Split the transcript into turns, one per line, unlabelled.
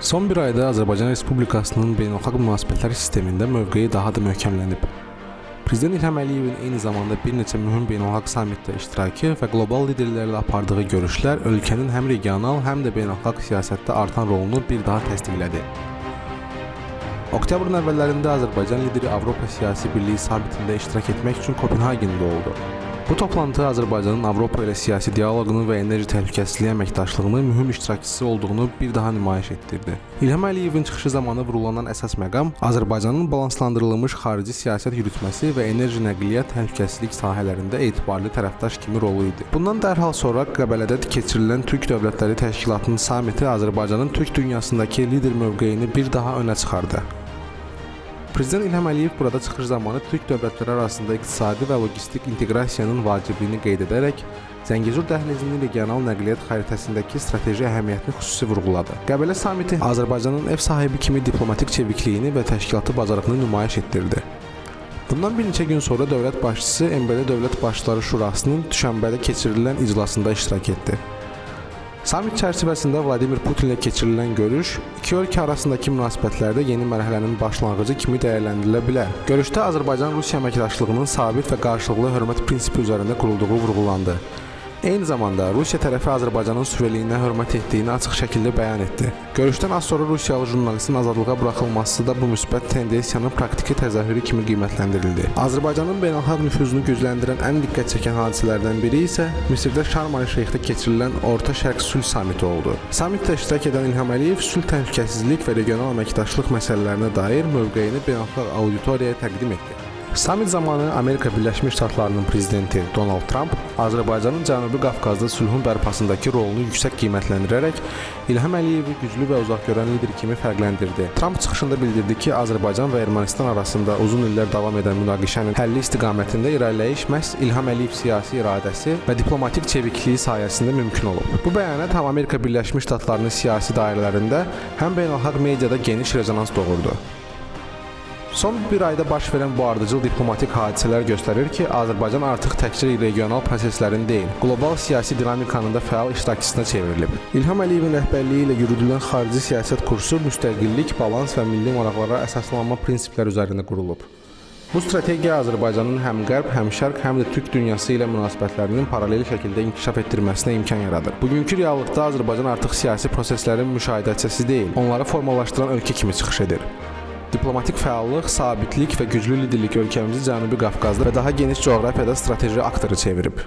Son bir ayda Azərbaycan Respublikasının beynəlxalq münasibətlər sistemində mövqeyi daha da möhkəmlənib. Prezident İlham Əliyevin eyni zamanda bir neçə mühüm beynəlxalq sammitdə iştirakı və qlobal liderlərlə apardığı görüşlər ölkənin həm regional, həm də beynəlxalq siyasətdə artan rolunu bir daha təsdiqlədi. Oktyabrın əvvəllərində Azərbaycan lideri Avropa Siyasi Birliyi sammitində iştirak etmək üçün Kopenhagendə oldu. Bu toplantı Azərbaycanın Avropa ilə siyasi dialoqunu və enerji təhlükəsizliyi əməkdaşlığının mühüm iştirakçısı olduğunu bir daha nümayiş etdirdi. İlham Əliyevin çıxışı zamanı vurğulanan əsas məqam Azərbaycanın balanslandırılmış xarici siyasət yürütməsi və enerji nəqliyyat təhlükəsizlik sahələrində etibarlı tərəfdaş kimi rolu idi. Bundan dərhal sonra Qəbələdə keçirilən Türk Dövlətləri Təşkilatının sammiti Azərbaycanın Türk dünyasındakı lider mövqeyini bir daha önə çıxardı. Prezident İlham Əliyev burada çıxış zamanı Türk dövlətləri arasında iqtisadi və logistik inteqrasiyanın vacibliyini qeyd edərək, Zəngəzur dəhlizinin regional nəqliyyat xəritəsindəki strateji əhəmiyyətini xüsusi vurğuladı. Qəbələ sammiti Azərbaycanın ev sahibi kimi diplomatik çevikliyini və təşkilatı bacarığını nümayiş etdirdi. Bundan bir neçə gün sonra dövlət başçısı MBD Dövlət Başçıları Şurasının Düşənbədə keçirilən iclasında iştirak etdi. Sammit çərçivəsində Vladimir Putinlə keçirilən görüş iki ölkə arasındakı münasibətlərdə yeni mərhələnin başlanğıcı kimi dəyərləndirilə bilər. Görüşdə Azərbaycan-Rusiya əməkdaşlığının sabit və qarşılıqlı hörmət prinsipi üzərində qurulduğu vurğulandı. Eyni zamanda Rusiya tərəfi Azərbaycanın suverenliyinə hörmət etdiyini açıq şəkildə bəyan etdi. Görüşdən az sonra Rusiyalı jurnalistin azadlığa buraxılması da bu müsbət tendensiyanın praktiki təzahürü kimi qiymətləndirildi. Azərbaycanın beynəlxalq nüfuzunu gücləndirən ən diqqət çəkən hadisələrdən biri isə Misirdə Şarm-el-Şeyxdə keçirilən Orta Şərq Sülh Sammiti oldu. Sammitdə iştirak edən İlham Əliyev sülh təhlükəsizlik və regional əməkdaşlıq məsələlərinə dair mövqeyini beynəlxalq auditoriyaya təqdim etdi. Sammit zamanı Amerika Birləşmiş Ştatlarının prezidenti Donald Trump Azərbaycanın Cənubi Qafqazda sülhün bərpasındakı rolunu yüksək qiymətləndirərək İlham Əliyevi güclü və uzaqgörən lider kimi fərqləndirdi. Trump çıxışında bildirdi ki, Azərbaycan və Ermənistan arasında uzun illər davam edən münaqişənin həlli istiqamətində irəliləyiş məhz İlham Əliyev siyasi iradəsi və diplomatik çevikliyi sayəsində mümkün olub. Bu bəyanat həm Amerika Birləşmiş Ştatlarının siyasi dairələrində, həm beynəlxalq mediada geniş rezonans doğurdu. Son bir ayda baş verən bu ardıcıl diplomatik hadisələr göstərir ki, Azərbaycan artıq təkcə regional proseslərin deyil, qlobal siyasi dinamikanın da fəal iştirakçısına çevrilib. İlham Əliyevin rəhbərliyi ilə yürüdülən xarici siyasət kursu müstəqillik, balans və milli maraqlara əsaslanma prinsiplər üzərində qurulub. Bu strategiya Azərbaycanın həm Qərb, həm Şərq, həm də Türk dünyası ilə münasibətlərinin paralel şəkildə inkişaf etdirməsinə imkan yaradır. Bugünkü reallıqda Azərbaycan artıq siyasi proseslərin müşahidəçisi deyil, onları formalaşdıran ölkə kimi çıxış edir. Diplomatik fəallıq, sabitlik və güclü liderlik ölkəmizi Cənubi Qafqazda və daha geniş coğrafiyada strateji aktoru çevirib.